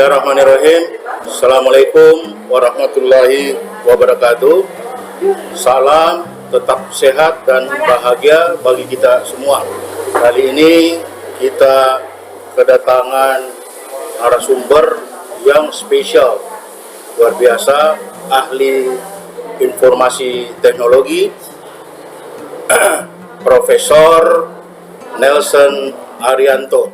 Bismillahirrahmanirrahim. Assalamualaikum warahmatullahi wabarakatuh. Salam tetap sehat dan bahagia bagi kita semua. Kali ini kita kedatangan narasumber yang spesial, luar biasa, ahli informasi teknologi, Profesor Nelson Arianto.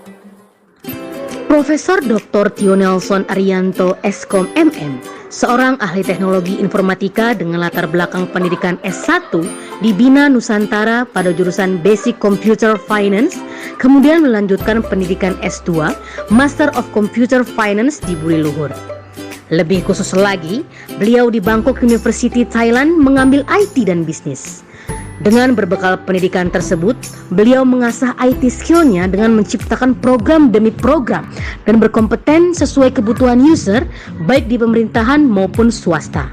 Profesor Dr. Tio Nelson Arianto, Eskom MM, seorang ahli teknologi informatika dengan latar belakang pendidikan S1 di Bina Nusantara pada jurusan Basic Computer Finance, kemudian melanjutkan pendidikan S2, Master of Computer Finance di Buri Luhur. Lebih khusus lagi, beliau di Bangkok University, Thailand mengambil IT dan bisnis. Dengan berbekal pendidikan tersebut, beliau mengasah IT skill-nya dengan menciptakan program demi program dan berkompeten sesuai kebutuhan user, baik di pemerintahan maupun swasta.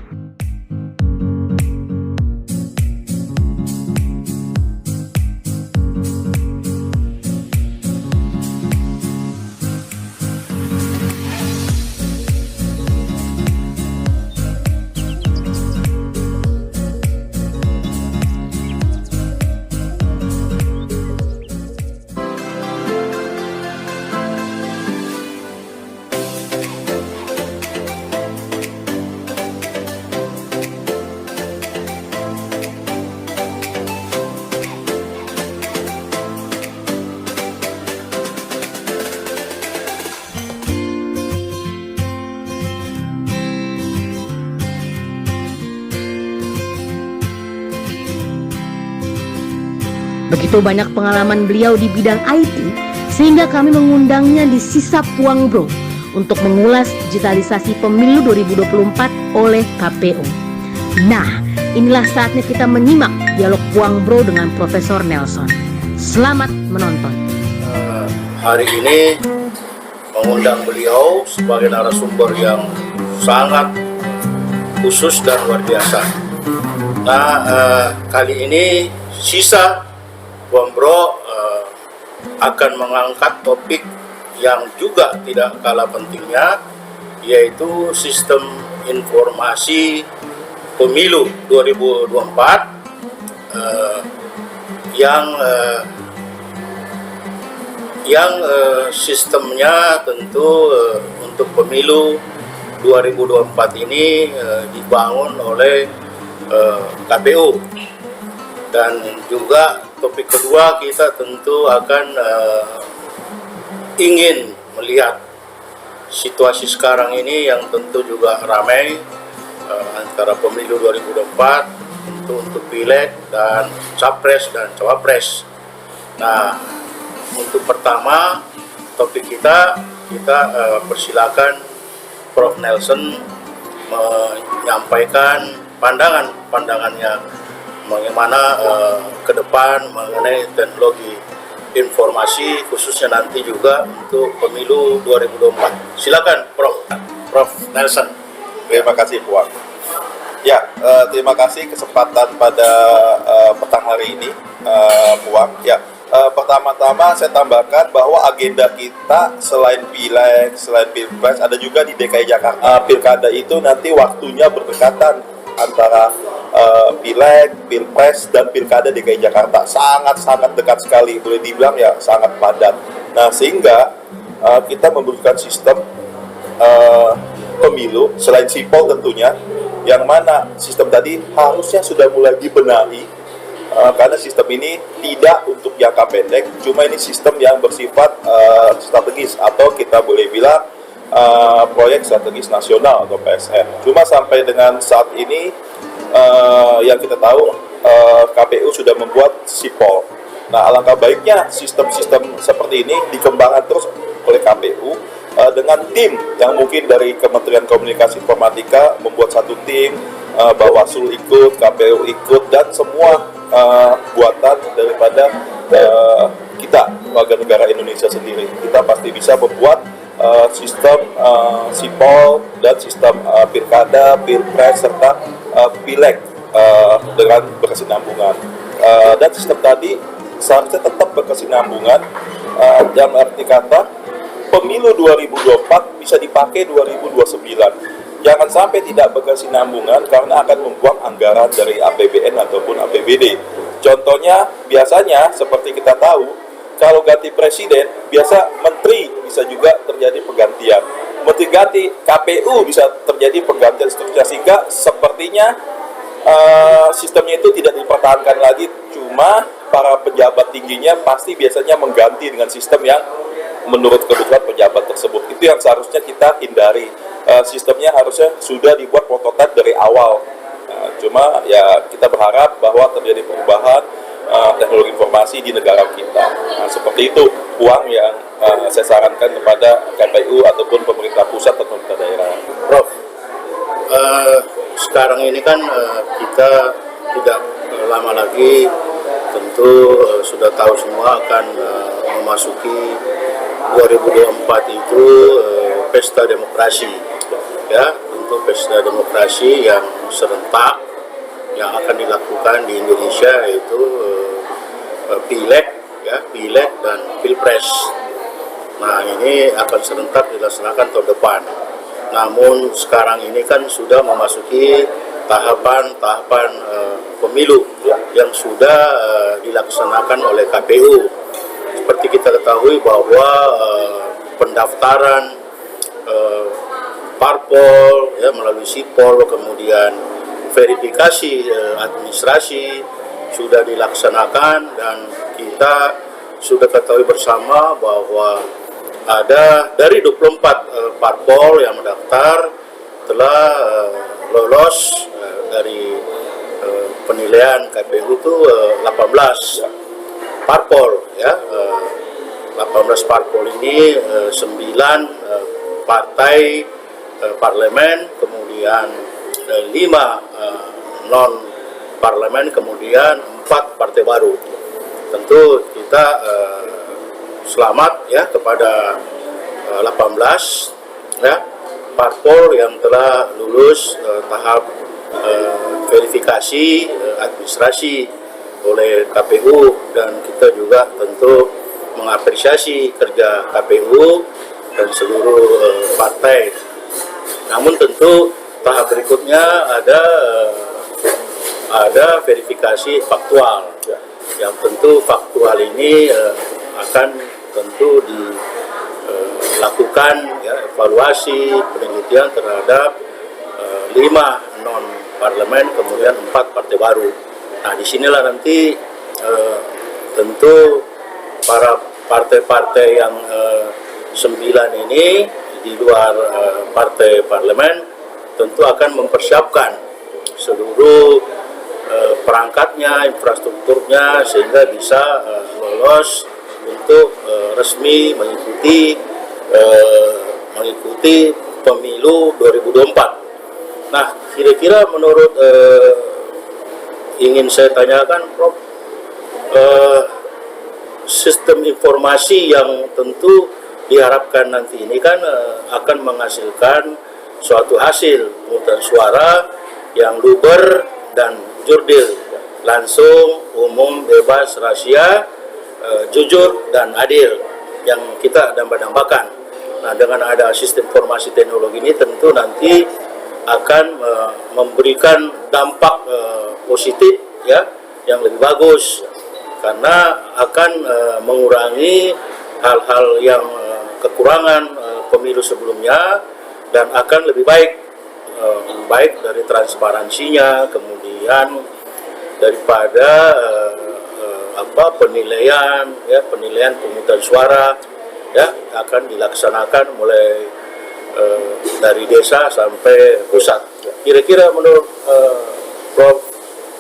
Begitu banyak pengalaman beliau di bidang IT, sehingga kami mengundangnya di Sisa Puang Bro untuk mengulas digitalisasi pemilu 2024 oleh KPU. Nah, inilah saatnya kita menyimak dialog Puang Bro dengan Profesor Nelson. Selamat menonton. Hari ini mengundang beliau sebagai narasumber yang sangat khusus dan luar biasa. Nah, kali ini Sisa Puang Bro akan mengangkat topik yang juga tidak kalah pentingnya, yaitu sistem informasi pemilu 2024 yang sistemnya tentu untuk pemilu 2024 ini dibangun oleh KPU. Dan juga topik kedua, kita tentu akan ingin melihat situasi sekarang ini yang tentu juga ramai antara pemilu 2024 untuk pileg dan capres dan cawapres. Nah, untuk pertama topik kita persilakan Prof. Nelson menyampaikan pandangannya bagaimana ke depan mengenai teknologi informasi, khususnya nanti juga untuk pemilu 2024. Silakan Prof. Nelson. Terima kasih Puang. Ya, terima kasih kesempatan pada petang hari ini, Puang. Ya, pertama-tama saya tambahkan bahwa agenda kita selain pileg, selain pilpres, ada juga di DKI Jakarta. Pilkada itu nanti waktunya berdekatan antara pileg, pilpres, dan pilkada DKI Jakarta. Sangat-sangat dekat sekali, boleh dibilang ya sangat padat. Nah, sehingga kita membutuhkan sistem pemilu selain sipol tentunya, yang mana sistem tadi harusnya sudah mulai dibenahi, karena sistem ini tidak untuk jangka pendek, cuma ini sistem yang bersifat strategis, atau kita boleh bilang proyek strategis nasional atau PSN. Cuma sampai dengan saat ini yang kita tahu KPU sudah membuat sipol. Nah, alangkah baiknya sistem-sistem seperti ini dikembangkan terus oleh KPU dengan tim yang mungkin dari Kementerian Komunikasi Informatika membuat satu tim, Bawaslu ikut, KPU ikut, dan semua buatan daripada kita warga negara Indonesia sendiri. Kita pasti bisa membuat sistem sipol dan sistem pilkada, pilpres, serta pileg dengan berkesinambungan. Dan sistem tadi seharusnya tetap berkesinambungan, dalam arti kata pemilu 2024 bisa dipakai 2029. Jangan sampai tidak berkesinambungan karena akan membuang anggaran dari APBN ataupun APBD. Contohnya, biasanya seperti kita tahu, kalau ganti presiden, biasa menteri bisa juga terjadi pergantian. Menteri ganti, KPU bisa terjadi pergantian struktur, sehingga sepertinya sistemnya itu tidak dipertahankan lagi. Cuma para pejabat tingginya pasti biasanya mengganti dengan sistem yang menurut kebutuhan pejabat tersebut. Itu yang seharusnya kita hindari. Sistemnya harusnya sudah dibuat prototipe dari awal. Cuma ya kita berharap bahwa terjadi perubahan teknologi informasi di negara kita. Seperti itu uang yang saya sarankan kepada KPU ataupun pemerintah pusat atau pemerintah daerah. Prof, sekarang ini kan kita tidak lama lagi tentu sudah tahu semua akan memasuki 2024 itu pesta demokrasi, ya, untuk pesta demokrasi yang serentak yang akan dilakukan di Indonesia, yaitu pileg, ya, pileg dan pilpres. Nah, ini akan serentak dilaksanakan tahun depan. Namun sekarang ini kan sudah memasuki tahapan pemilu yang sudah dilaksanakan oleh KPU. Seperti kita ketahui bahwa pendaftaran parpol, ya, melalui sipol, kemudian verifikasi administrasi sudah dilaksanakan, dan kita sudah ketahui bersama bahwa ada dari 24 parpol yang mendaftar telah lolos dari penilaian KPU itu 18 parpol, ya. 18 parpol ini 9 partai parlemen, kemudian 5 non parlemen, kemudian 4 partai baru. Tentu kita selamat, ya, kepada 18, ya, parpol yang telah lulus tahap verifikasi administrasi oleh KPU, dan kita juga tentu mengapresiasi kerja KPU dan seluruh partai. Namun tentu tahap berikutnya ada verifikasi faktual, yang tentu faktual ini akan tentu dilakukan, ya, evaluasi penelitian terhadap 5 non parlemen, kemudian 4 partai baru. Nah, disinilah nanti tentu para partai-partai yang 9 ini di luar partai parlemen tentu akan mempersiapkan seluruh perangkatnya, infrastrukturnya, sehingga bisa lolos untuk resmi mengikuti pemilu 2024. Nah, kira-kira menurut ingin saya tanyakan, Prof, sistem informasi yang tentu diharapkan nanti ini kan akan menghasilkan suatu hasil pemungutan suara yang luber dan jurdil, langsung, umum, bebas, rahasia, jujur dan adil yang kita dambakan. Nah, dengan ada sistem informasi teknologi ini tentu nanti akan memberikan dampak positif, ya, yang lebih bagus, karena akan mengurangi hal-hal yang kekurangan pemilu sebelumnya, dan akan lebih baik dari transparansinya, kemudian daripada penilaian, ya, penilaian pemungutan suara, ya, akan dilaksanakan mulai dari desa sampai pusat. Kira-kira menurut Prof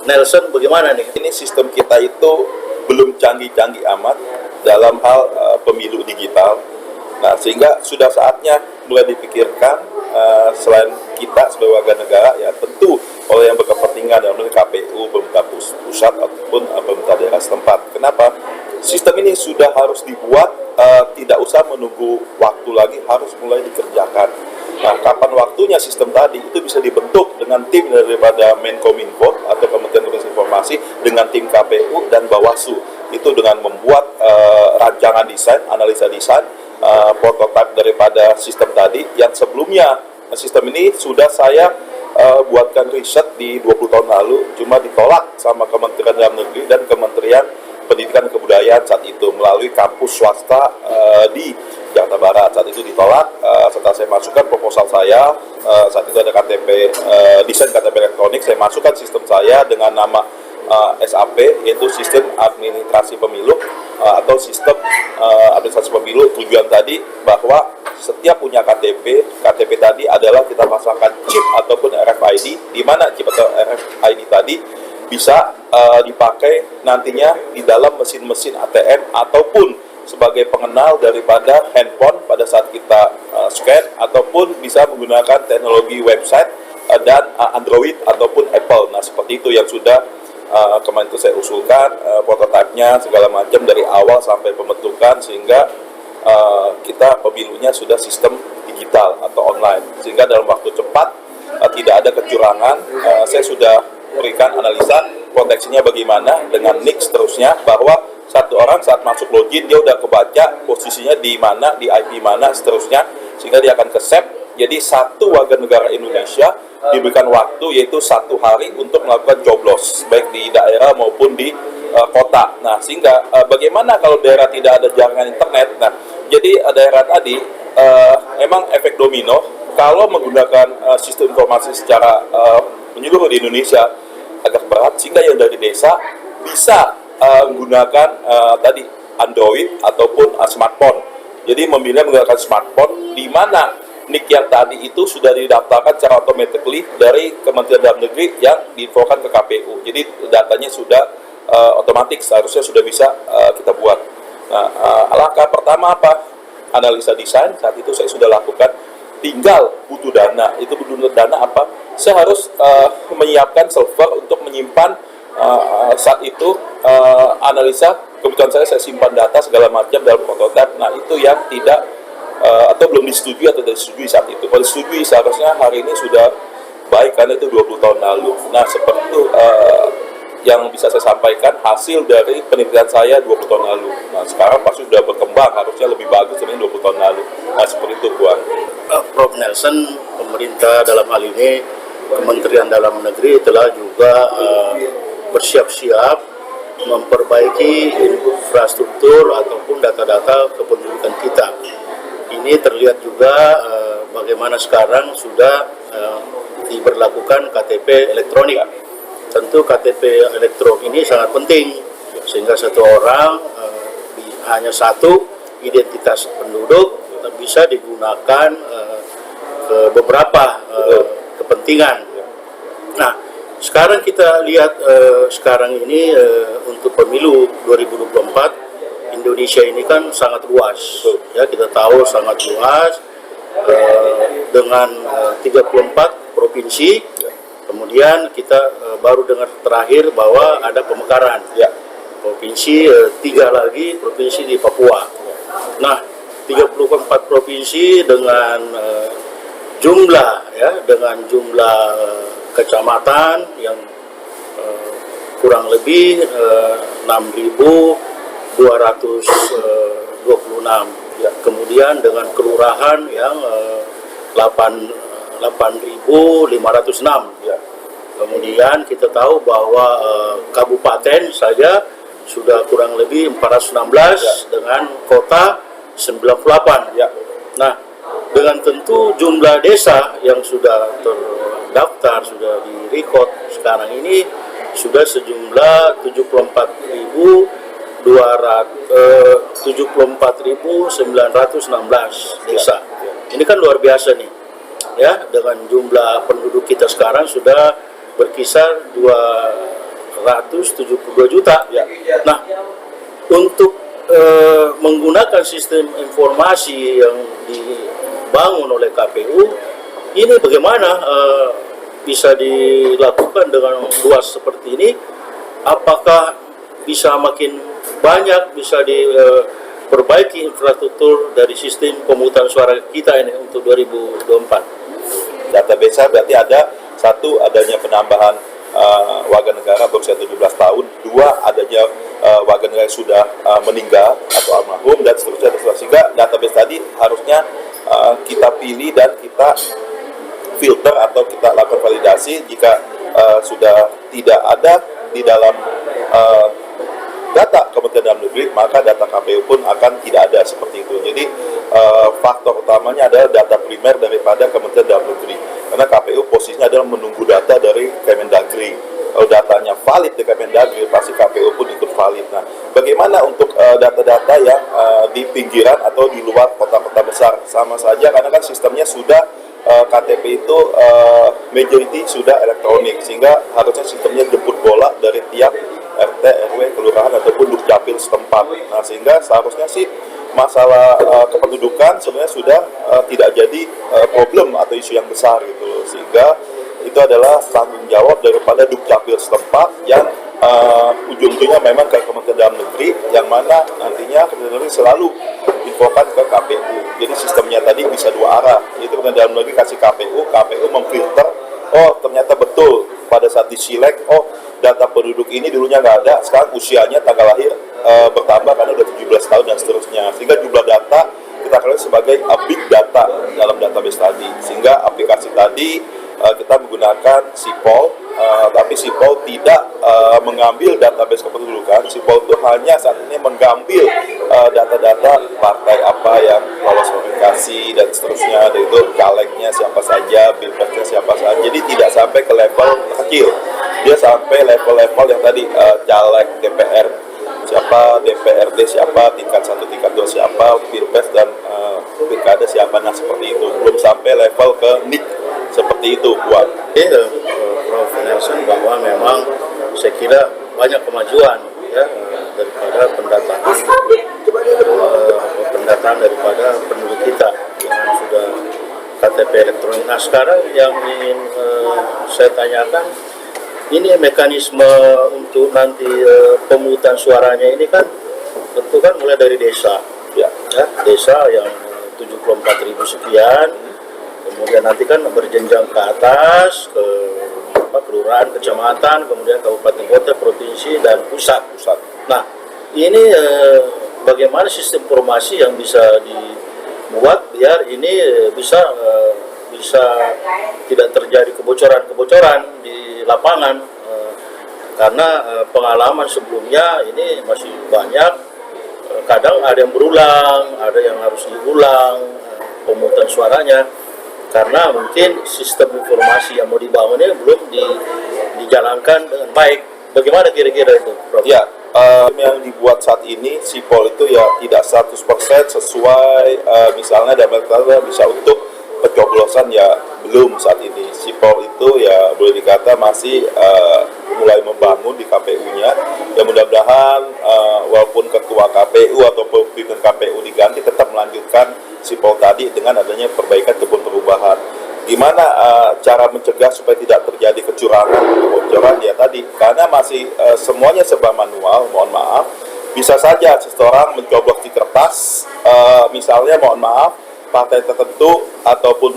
Nelson bagaimana nih? Ini sistem kita itu belum canggih-canggih amat dalam hal pemilu digital. Nah, sehingga sudah saatnya mulai dipikirkan selain kita sebagai warga negara, ya tentu oleh yang berkepentingan, yang oleh KPU, pemerintah pusat ataupun pemerintah daerah setempat. Kenapa? Sistem ini sudah harus dibuat, tidak usah menunggu waktu lagi, harus mulai dikerjakan. Nah, kapan waktunya sistem tadi itu bisa dibentuk dengan tim daripada Menkominfo atau Kementerian Informasi dengan tim KPU dan Bawaslu. Itu dengan membuat rancangan desain, analisa desain, prototipe daripada sistem tadi yang sebelumnya. Sistem ini sudah saya buatkan riset di 20 tahun lalu, cuma ditolak sama Kementerian Dalam Negeri dan Kementerian Pendidikan dan Kebudayaan saat itu melalui kampus swasta di Jakarta Barat. Saat itu ditolak. Setelah saya masukkan proposal saya, saat itu ada KTP, desain KTP elektronik, saya masukkan sistem saya dengan nama SAP, yaitu Sistem Administrasi Pemilu atau Sistem Administrasi Pemilu. Tujuan tadi bahwa setiap punya KTP tadi adalah kita pasangkan chip ataupun RFID, di mana chip atau RFID tadi bisa dipakai nantinya di dalam mesin-mesin ATM ataupun sebagai pengenal daripada handphone pada saat kita scan, ataupun bisa menggunakan teknologi website dan Android ataupun Apple. Nah, seperti itu yang sudah kemarin itu saya usulkan prototipenya segala macam dari awal sampai pembentukan, sehingga kita pemilunya sudah sistem digital atau online, sehingga dalam waktu cepat tidak ada kecurangan. Saya sudah berikan analisa konteksnya bagaimana dengan NIK seterusnya, bahwa satu orang saat masuk login dia udah kebaca posisinya di mana, di IP mana seterusnya, sehingga dia akan ke save. Jadi satu warga negara Indonesia diberikan waktu yaitu 1 hari untuk melakukan coblos baik di daerah maupun di kota. Nah, sehingga bagaimana kalau daerah tidak ada jaringan internet? Nah, jadi daerah tadi memang efek domino kalau menggunakan sistem informasi secara menyeluruh di Indonesia agak berat, sehingga yang dari desa bisa menggunakan tadi Android ataupun smartphone. Jadi memilih menggunakan smartphone, di mana NIK yang tadi itu sudah didaftarkan secara automatically dari Kementerian Dalam Negeri yang diinfokan ke KPU. Jadi datanya sudah otomatis, seharusnya sudah bisa kita buat. Nah, langkah pertama apa? Analisa desain, saat itu saya sudah lakukan. Tinggal butuh dana. Itu butuh dana apa? Saya harus menyiapkan server untuk menyimpan saat itu analisa. Kebetulan saya simpan data segala macam dalam prototipe. Nah, itu yang tidak atau belum disetujui atau tidak disetujui saat itu. Kalau disetujui seharusnya hari ini sudah baik, karena itu 20 tahun lalu. Nah, seperti itu yang bisa saya sampaikan hasil dari penelitian saya 20 tahun lalu. Nah, sekarang pasti sudah berkembang, harusnya lebih bagus dari 20 tahun lalu. Nah, seperti itu, Tuan. Prof. Nelson, pemerintah dalam hal ini Kementerian Dalam Negeri telah juga bersiap-siap memperbaiki infrastruktur ataupun data-data kependudukan kita. Ini terlihat juga bagaimana sekarang sudah diberlakukan KTP elektronik. Tentu KTP elektronik ini sangat penting, sehingga satu orang hanya satu identitas penduduk bisa digunakan ke beberapa kepentingan. Nah, sekarang kita lihat sekarang ini untuk pemilu 2024 Indonesia ini kan sangat luas, ya, kita tahu sangat luas dengan 34 provinsi. Kemudian kita baru dengar terakhir bahwa ada pemekaran, ya, provinsi 3 lagi provinsi di Papua. Nah, 34 provinsi dengan jumlah, ya, dengan jumlah kecamatan yang kurang lebih 6.226, ya. Kemudian dengan kelurahan yang 8.506, ya. Kemudian kita tahu bahwa kabupaten saja sudah kurang lebih 416, ya, dengan kota 98, ya. Nah, dengan tentu jumlah desa yang sudah terdaftar, sudah direkod sekarang ini sudah sejumlah 74.916 desa. Ini kan luar biasa nih, ya, dengan jumlah penduduk kita sekarang sudah berkisar 272 juta. Ya. Nah, untuk menggunakan sistem informasi yang dibangun oleh KPU ini bagaimana bisa dilakukan dengan luas seperti ini? Apakah bisa makin banyak, bisa diperbaiki infrastruktur dari sistem pemungutan suara kita ini untuk 2024? Database berarti ada satu, adanya penambahan warga negara berusia 17 tahun, 2 adanya warga negara yang sudah meninggal atau almarhum, dan seterusnya, sehingga database tadi kita filter atau kita lakukan validasi. Jika sudah tidak ada di dalam data Kementerian Dalam Negeri, maka data KPU pun akan tidak ada seperti itu. Jadi faktor utamanya adalah data primer daripada Kementerian Dalam Negeri, karena KPU posisinya adalah menunggu data dari Kemendagri. Kalau datanya valid di Kemendagri, pasti KPU pun ikut valid. Nah, bagaimana untuk data-data yang di pinggiran atau di luar kota-kota besar? Sama saja, karena kan sistemnya sudah KTP itu majority sudah elektronik, sehingga harusnya sistemnya jemput bola dari tiap RT, RW, kelurahan ataupun dukcapil setempat. Nah, sehingga seharusnya sih masalah kependudukan sebenarnya sudah tidak jadi problem atau isu yang besar gitu loh. Sehingga itu adalah tanggung jawab daripada dukcapil setempat yang ujung-ujungnya memang ke Kementerian Dalam Negeri, yang mana nantinya Kementerian Dalam Negeri selalu infokan ke KPU. Jadi sistemnya tadi bisa dua arah. Itu Kementerian Dalam Negeri kasih KPU, KPU memfilter, oh ternyata betul pada saat disilek, oh data penduduk ini dulunya nggak ada, sekarang usianya, tanggal lahir bertambah karena udah 17 tahun dan seterusnya. Sehingga jumlah data kita kenal sebagai big data dalam database tadi. Sehingga aplikasi tadi kita menggunakan Sipol, tapi Sipol tidak mengambil database kependudukan. Sipol itu hanya saat ini mengambil data-data partai apa yang lolos verifikasi dan seterusnya, dan itu calegnya siapa saja, pilpresnya siapa saja. Jadi tidak sampai ke level kecil, dia sampai level-level yang tadi caleg DPR siapa, DPRD siapa, tingkat 1, tingkat 2 siapa, pilpres dan pilkada siapa. Nah seperti itu, belum sampai level ke NIK seperti itu buat. Prof. Nelson, bahwa memang saya kira banyak kemajuan ya daripada pendataan daripada penduduk kita yang sudah KTP elektronik. Nah sekarang yang ingin saya tanyakan, ini mekanisme untuk nanti pemungutan suaranya ini kan tentu kan mulai dari desa ya desa yang 74.000 sekian, kemudian nanti kan berjenjang ke atas ke kelurahan, kecamatan, kemudian kabupaten kota, provinsi dan pusat. Nah ini bagaimana sistem informasi yang bisa dibuat biar ini bisa tidak terjadi kebocoran di lapangan, karena pengalaman sebelumnya ini masih banyak, kadang ada yang berulang, ada yang harus diulang pemungutan suaranya, karena mungkin sistem informasi yang mau dibangun ini belum dijalankan dengan baik. Bagaimana kira-kira itu, Prof? Ya, yang dibuat saat ini Sipol itu ya tidak 100% sesuai, misalnya dalam kata bisa untuk pencoblosan ya belum saat ini. Sipol itu ya boleh dikata masih mulai membangun di KPU-nya. Ya mudah-mudahan walaupun ketua KPU atau pimpinan KPU diganti, tetap melanjutkan Sipol tadi dengan adanya perbaikan ataupun perubahan. Gimana cara mencegah supaya tidak terjadi kecurangan, kebocoran ya tadi, karena masih semuanya serba manual. Mohon maaf, bisa saja seseorang mencoblos di kertas, misalnya mohon maaf partai tertentu ataupun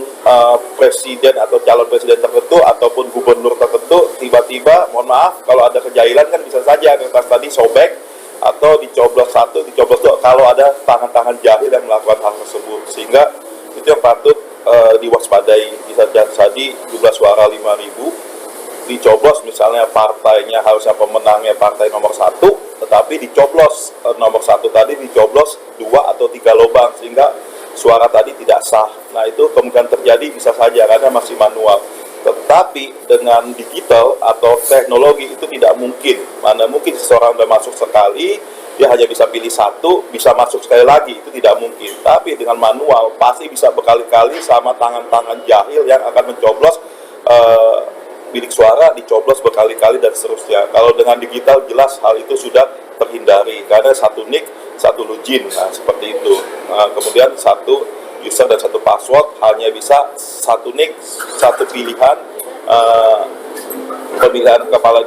presiden atau calon presiden tertentu ataupun gubernur tertentu, tiba-tiba mohon maaf kalau ada kejahilan kan bisa saja kertas tadi sobek atau dicoblos satu, dicoblos dua, kalau ada tangan-tangan jahil yang melakukan hal tersebut. Sehingga itu yang patut diwaspadai. Bisa jadi jumlah suara 5.000 dicoblos, misalnya partainya harusnya pemenangnya partai nomor 1, tetapi dicoblos nomor 1 tadi dicoblos 2 atau 3 lubang, sehingga suara tadi tidak sah. Nah itu kemungkinan terjadi bisa saja karena masih manual. Tetapi dengan digital atau teknologi itu tidak mungkin. Mana mungkin seseorang sudah masuk sekali, dia hanya bisa pilih satu, bisa masuk sekali lagi, itu tidak mungkin. Tapi dengan manual pasti bisa berkali-kali sama tangan-tangan jahil yang akan mencoblos bilik suara, dicoblos berkali-kali dan seterusnya. Kalau dengan digital jelas hal itu sudah terhindari karena satu nick, satu login, nah seperti itu. Kemudian satu user dan satu password, hanya bisa satu nick, satu pilihan, pemilihan kepala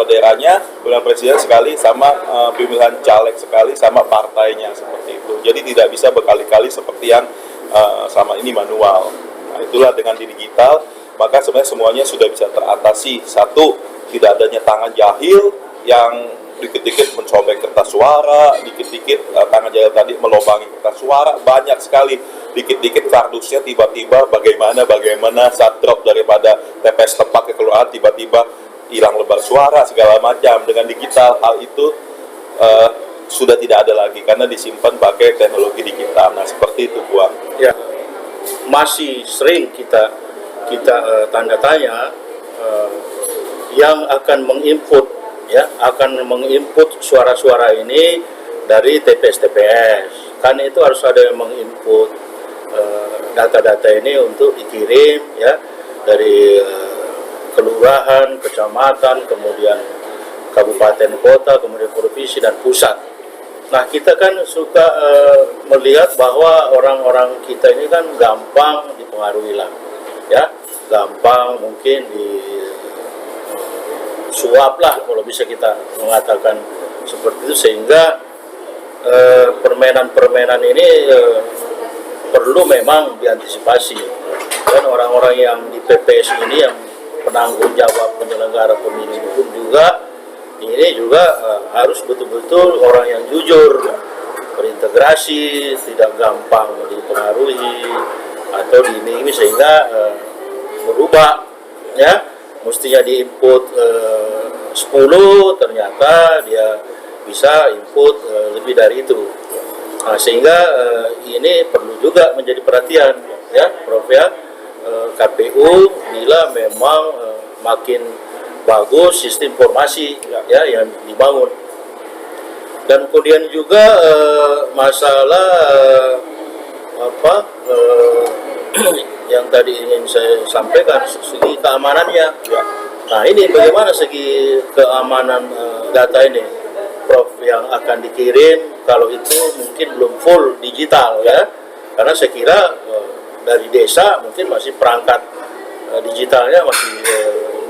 daerahnya, pemilihan presiden sekali, sama pemilihan caleg sekali, sama partainya, seperti itu. Jadi tidak bisa berkali-kali seperti yang sama ini manual. Nah itulah dengan di digital, maka sebenarnya semuanya sudah bisa teratasi. Satu, tidak adanya tangan jahil yang dikit-dikit mensobek kertas suara, dikit-dikit tangan jahil tadi melobangi kertas perolehan suara banyak sekali. Dikit-dikit kardusnya tiba-tiba bagaimana saat drop daripada TPS tempat ke kelurahan tiba-tiba hilang lebar suara segala macam. Dengan digital hal itu sudah tidak ada lagi karena disimpan pakai teknologi digital. Nah seperti itu Puan. Ya, masih sering kita tanda tanya yang akan menginput suara-suara ini dari TPS. Kan itu harus ada yang menginput data-data ini untuk dikirim ya dari kelurahan, kecamatan, kemudian kabupaten, kota, kemudian provinsi dan pusat. Nah, kita kan suka melihat bahwa orang-orang kita ini kan gampang dipengaruhi lah, ya, gampang mungkin suap lah kalau bisa kita mengatakan seperti itu, sehingga permainan-permainan ini perlu memang diantisipasi. Dan orang-orang yang di PPS ini yang penanggung jawab penyelenggara pemilu pun juga ini juga harus betul-betul orang yang jujur, berintegrasi, tidak gampang dipengaruhi atau diiming-imingi sehingga berubah, ya. Mestinya diinput 10, ternyata dia bisa input lebih dari itu. Nah, sehingga ini perlu juga menjadi perhatian, ya, Prof, ya. KPU bila memang makin bagus sistem informasi ya yang dibangun. Dan kemudian juga masalah yang tadi ingin saya sampaikan, segi keamanannya. Nah, ini bagaimana segi keamanan data ini, Prof, yang akan dikirim kalau itu mungkin belum full digital ya, karena saya kira dari desa mungkin masih perangkat digitalnya masih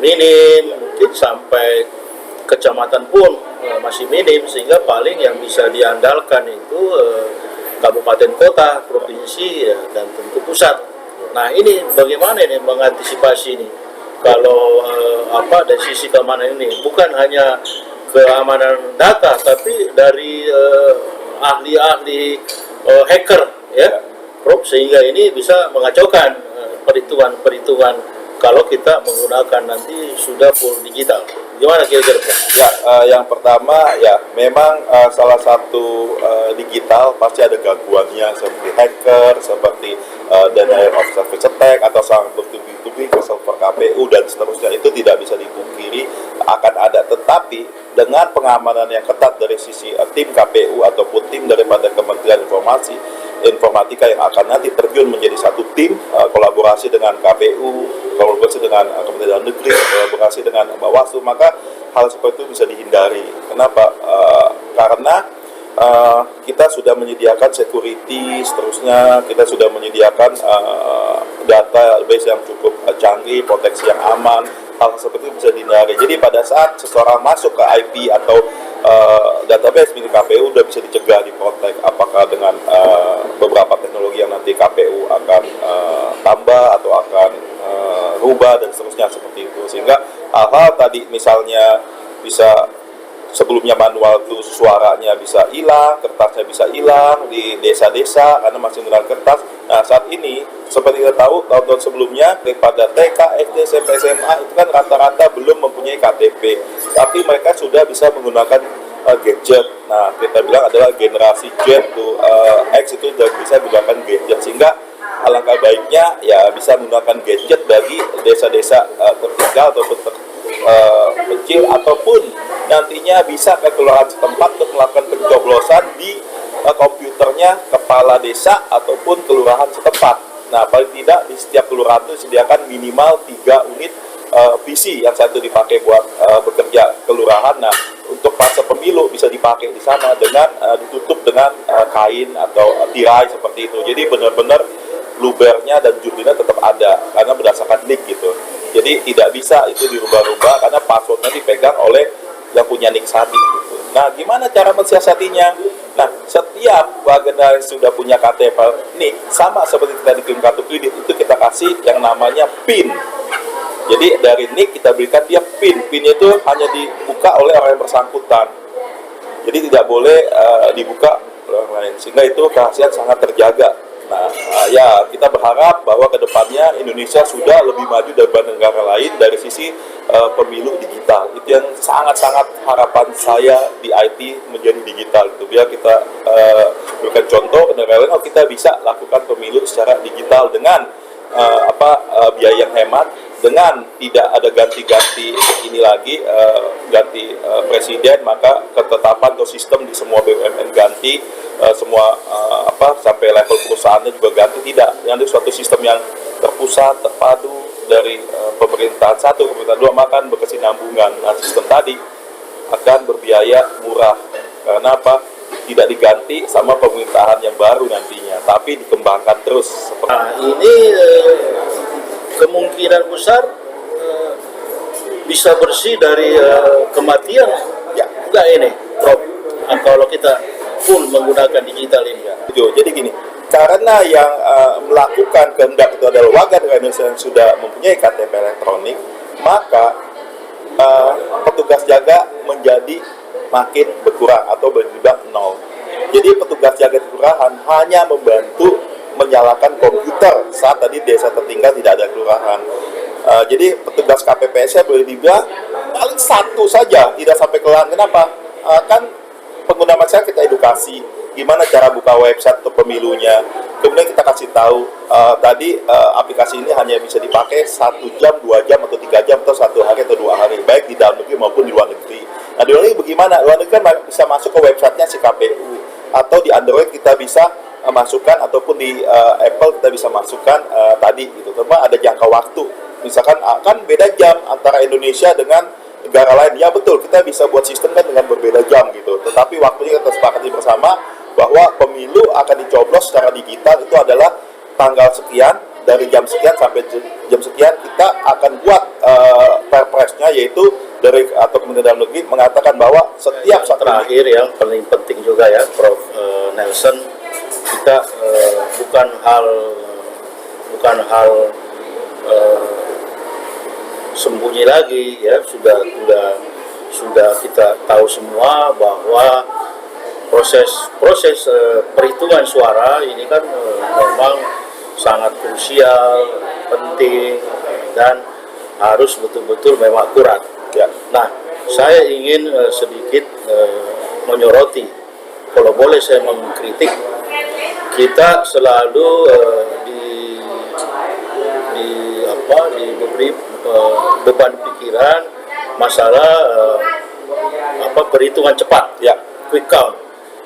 minim, mungkin sampai kecamatan pun masih minim, sehingga paling yang bisa diandalkan itu kabupaten, kota, provinsi, ya, dan tentu pusat. Nah, ini bagaimana ini mengantisipasi ini? Kalau dari sisi keamanan ini bukan hanya keamanan data, tapi dari ahli-ahli hacker, ya, Prof, sehingga ini bisa mengacaukan perhitungan kalau kita menggunakan nanti sudah full digital. Gimana kira-kira, Prof? Ya, yang pertama ya memang salah satu digital pasti ada gangguannya seperti hacker, seperti denial of service attack atau sang bertubi-tubi ke server KPU dan seterusnya, itu tidak bisa dipungkiri akan ada. Tetapi dengan pengamanan yang ketat dari sisi tim KPU ataupun tim daripada Kementerian Informatika yang akan nanti terjun menjadi satu tim, kolaborasi dengan KPU, kolaborasi dengan Kementerian Negeri, kolaborasi dengan Bawaslu, maka hal seperti itu bisa dihindari. Kenapa? Karena kita sudah menyediakan security, seterusnya kita sudah menyediakan database yang cukup canggih, proteksi yang aman. Hal seperti itu bisa dihindari. Jadi pada saat seseorang masuk ke IP atau database milik KPU sudah bisa dicegah, diprotek, apakah dengan beberapa teknologi yang nanti KPU akan tambah atau akan rubah dan seterusnya seperti itu. Sehingga hal-hal tadi misalnya bisa sebelumnya manual itu suaranya bisa hilang, kertasnya bisa hilang di desa-desa karena masih menggunakan kertas. Nah, saat ini seperti kita tahu tahun-tahun sebelumnya daripada TK, SD, SMP, SMA itu kan rata-rata belum mempunyai KTP, tapi mereka sudah bisa menggunakan gadget. Nah, kita bilang adalah generasi Z tuh, X itu sudah bisa menggunakan gadget, sehingga alangkah baiknya ya bisa menggunakan gadget bagi desa-desa tertinggal ataupun kecil, ataupun nantinya bisa ke kelurahan setempat untuk melakukan pencoblosan di komputernya kepala desa ataupun kelurahan setempat. Nah, paling tidak di setiap kelurahan itu disediakan minimal 3 unit PC, yang satu dipakai buat bekerja kelurahan. Nah, untuk fase pemilu bisa dipakai di sana dengan ditutup dengan kain atau tirai seperti itu. Jadi benar-benar lubernya dan jurdilnya tetap ada karena berdasarkan nick gitu. Jadi tidak bisa itu dirubah-rubah karena passwordnya dipegang oleh yang punya nick tadi gitu. Nah, gimana cara mensiasatinya? Nah, setiap warga yang sudah punya KTP nick, sama seperti kita dikirim kartu kredit, itu kita kasih yang namanya PIN. Jadi dari nick kita berikan dia PIN. PIN itu hanya dibuka oleh orang yang bersangkutan. Jadi tidak boleh dibuka orang lain, sehingga itu kerahasiaan sangat terjaga. Nah, ya kita berharap bahwa kedepannya Indonesia sudah lebih maju daripada negara lain dari sisi pemilu digital. Itu yang sangat-sangat harapan saya di IT menjadi digital. Itu biar kita berikan contoh ke negara lain, kita bisa lakukan pemilu secara digital dengan biaya yang hemat, dengan tidak ada ganti-ganti ini lagi, ganti presiden, maka ketetapan atau sistem di semua BUMN ganti, semua sampai level perusahaannya juga ganti, tidak. Yang suatu sistem yang terpusat, terpadu dari pemerintahan satu, pemerintahan dua, maka berkesinambungan. Nah, sistem tadi akan berbiaya murah. Karena apa? Tidak diganti sama pemerintahan yang baru nantinya, tapi dikembangkan terus. Nah, ini kemungkinan besar bisa bersih dari kematian. Ya, enggak ini, Prof. Kalau kita full menggunakan digital ini. Jadi gini, karena yang melakukan kehendak itu adalah warga negara Indonesia yang sudah mempunyai KTP elektronik, maka petugas jaga menjadi makin berkurang atau berjumlah nol. Jadi petugas jaga di kelurahan hanya membantu menyalakan komputer saat tadi desa tertinggal tidak ada kelurahan. Jadi petugas KPPS boleh dibilang paling satu saja, tidak sampai kelurahan. Kenapa? Kan pengguna masyarakat kita edukasi gimana cara buka website untuk pemilunya, kemudian kita kasih tahu aplikasi ini hanya bisa dipakai 1 jam, 2 jam, atau 3 jam, atau 1 hari atau 2 hari, baik di dalam negeri maupun di luar negeri. Nah, di luar negeri bagaimana? Luar negeri kan bisa masuk ke websitenya si KPU, atau di Android kita bisa masukkan, ataupun di Apple kita bisa masukkan tadi gitu. Cuma ada jangka waktu, misalkan kan beda jam antara Indonesia dengan negara lain. Ya betul, kita bisa buat sistem kan dengan berbeda jam gitu, tetapi waktunya kita sepakati bersama bahwa pemilu akan dicoblos secara digital itu adalah tanggal sekian, dari jam sekian sampai jam sekian. Kita akan buat perpresnya, yaitu dari atau Kementerian Dalam Negeri mengatakan bahwa setiap saat terakhir yang paling penting juga ya, Prof. Nelson, kita bukan hal sembunyi lagi ya, sudah kita tahu semua bahwa proses perhitungan suara ini kan memang sangat krusial, penting, dan harus betul-betul memang akurat. Ya. Nah, saya ingin sedikit menyoroti, kalau boleh saya mengkritik, kita selalu diberi beban pikiran masalah perhitungan cepat, ya, quick count.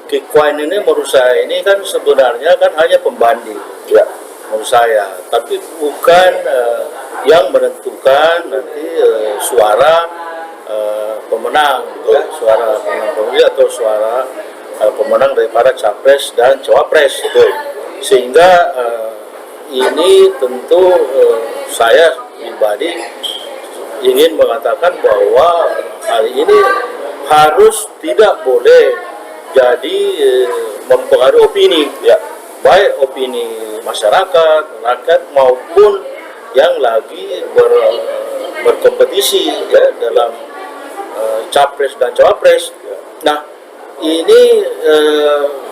Quick count ini menurut saya ini kan sebenarnya kan hanya pembanding, ya, menurut saya, tapi bukan yang menentukan nanti suara pemenang, ya, suara pemenang pemilu atau suara pemenang daripada capres dan cawapres, gitu. Sehingga ini tentu saya pribadi ingin mengatakan bahwa hal ini harus tidak boleh jadi mempengaruhi opini, ya, baik opini masyarakat, rakyat maupun yang lagi berkompetisi ya dalam capres dan cawapres. Nah, ini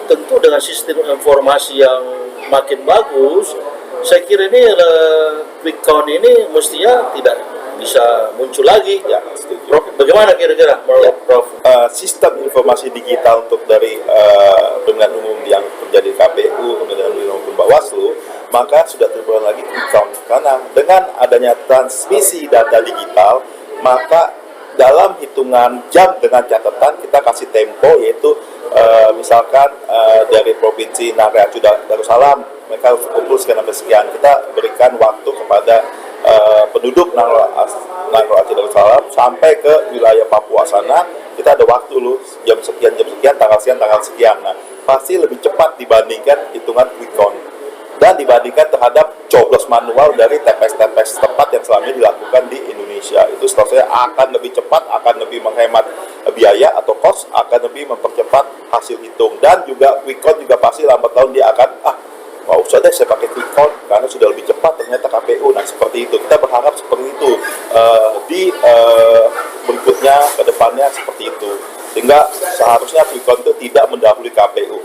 tentu dengan sistem informasi yang makin bagus, saya kira ini quick count ini mestinya tidak bisa muncul lagi, ya. Prof, bagaimana kira-kira, Prof? Sistem informasi digital untuk dari pemilihan umum yang terjadi di KPU, pemilihan umum maupun Bawaslu, maka sudah terbuat lagi quick count. Karena dengan adanya transmisi data digital, maka dalam hitungan jam dengan catatan kita kasih tempo, yaitu misalkan dari provinsi Nagari Darussalam mereka harus kumpul sekian sampai sekian, kita berikan waktu kepada penduduk Nagari Darussalam sampai ke wilayah Papua sana, kita ada waktu lu jam sekian, tanggal sekian. Nah, pasti lebih cepat dibandingkan hitungan quick count dan dibandingkan terhadap coblos manual dari TPS-TPS tempat yang selama ini dilakukan di Indonesia. Itu setahu saya akan lebih cepat, akan lebih menghemat biaya atau cost, akan lebih mempercepat hasil hitung. Dan juga quick count juga pasti lambat tahun dia akan nggak usah deh saya pakai quick count karena sudah lebih cepat ternyata KPU. Nah, seperti itu, kita berharap seperti itu di berikutnya ke depannya seperti itu, sehingga seharusnya quick count itu tidak mendahului KPU.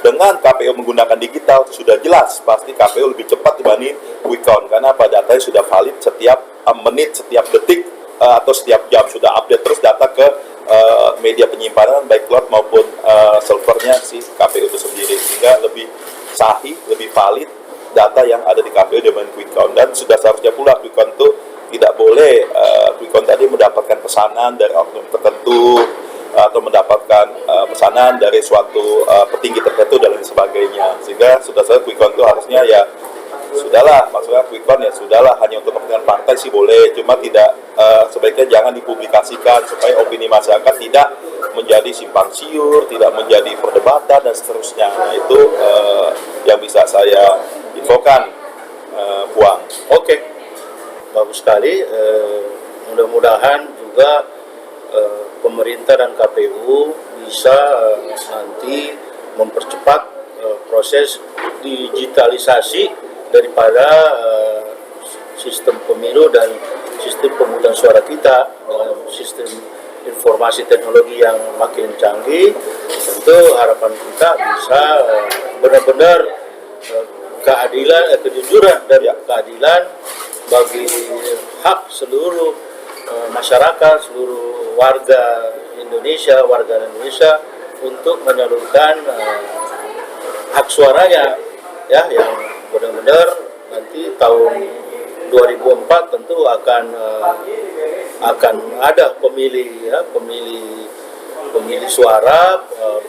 dengan KPU menggunakan digital sudah jelas pasti KPU lebih cepat dibanding quick count karena datanya sudah valid setiap menit, setiap detik atau setiap jam, sudah update terus data ke media penyimpanan baik cloud maupun servernya si KPU itu sendiri, sehingga lebih sahih, lebih valid data yang ada di KPU dibanding quick count. Dan sudah seharusnya pula quick count itu tidak boleh quick count tadi mendapatkan pesanan dari oknum tertentu atau mendapatkan pesanan dari suatu petinggi tertentu dan lain sebagainya, sehingga sudah quick count itu harusnya ya sudahlah, maksudnya quick count ya sudahlah, hanya untuk kepentingan partai sih boleh, cuma tidak sebaiknya jangan dipublikasikan supaya opini masyarakat tidak menjadi simpang siur, tidak menjadi perdebatan dan seterusnya. Nah, itu yang bisa saya infokan, Puang. Oke, bagus sekali. Mudah-mudahan juga pemerintah dan KPU bisa nanti mempercepat proses digitalisasi daripada sistem pemilu dan sistem pemungutan suara kita dengan sistem informasi teknologi yang makin canggih. Tentu harapan kita bisa benar-benar keadilan, kejujuran dan keadilan bagi hak seluruh masyarakat, seluruh warga Indonesia untuk menyalurkan hak suaranya, ya, yang benar-benar nanti tahun 2004 tentu akan ada pemilih suara,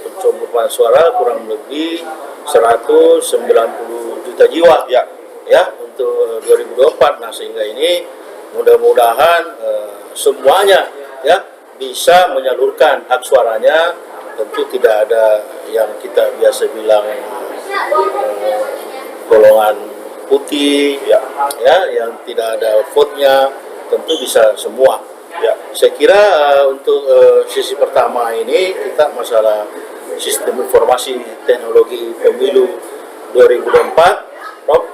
pencoblosan suara kurang lebih 190 juta jiwa ya untuk 2024. Nah, sehingga ini mudah-mudahan semuanya ya bisa menyalurkan hak suaranya. Tentu tidak ada yang kita biasa bilang golongan putih ya yang tidak ada vote-nya, tentu bisa semua. Ya, saya kira untuk sesi pertama ini kita masalah sistem informasi teknologi pemilu 2024, Prof.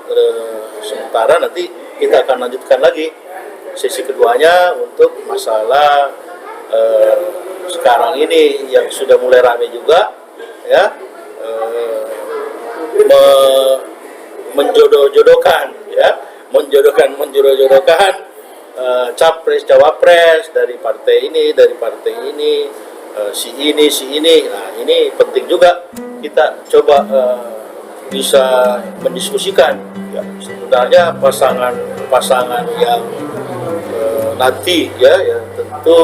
Sementara nanti kita akan lanjutkan lagi sesi keduanya untuk masalah sekarang ini yang sudah mulai ramai juga ya, menjodoh-jodohkan capres cawapres dari partai ini, si ini. Nah, ini penting juga kita coba bisa mendiskusikan ya, sebenarnya pasangan yang nanti ya tentu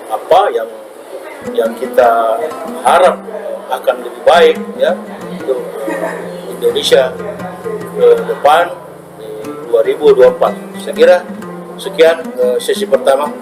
apa yang kita harap akan lebih baik ya untuk Indonesia ke depan di 2024. Saya kira sekian sesi pertama.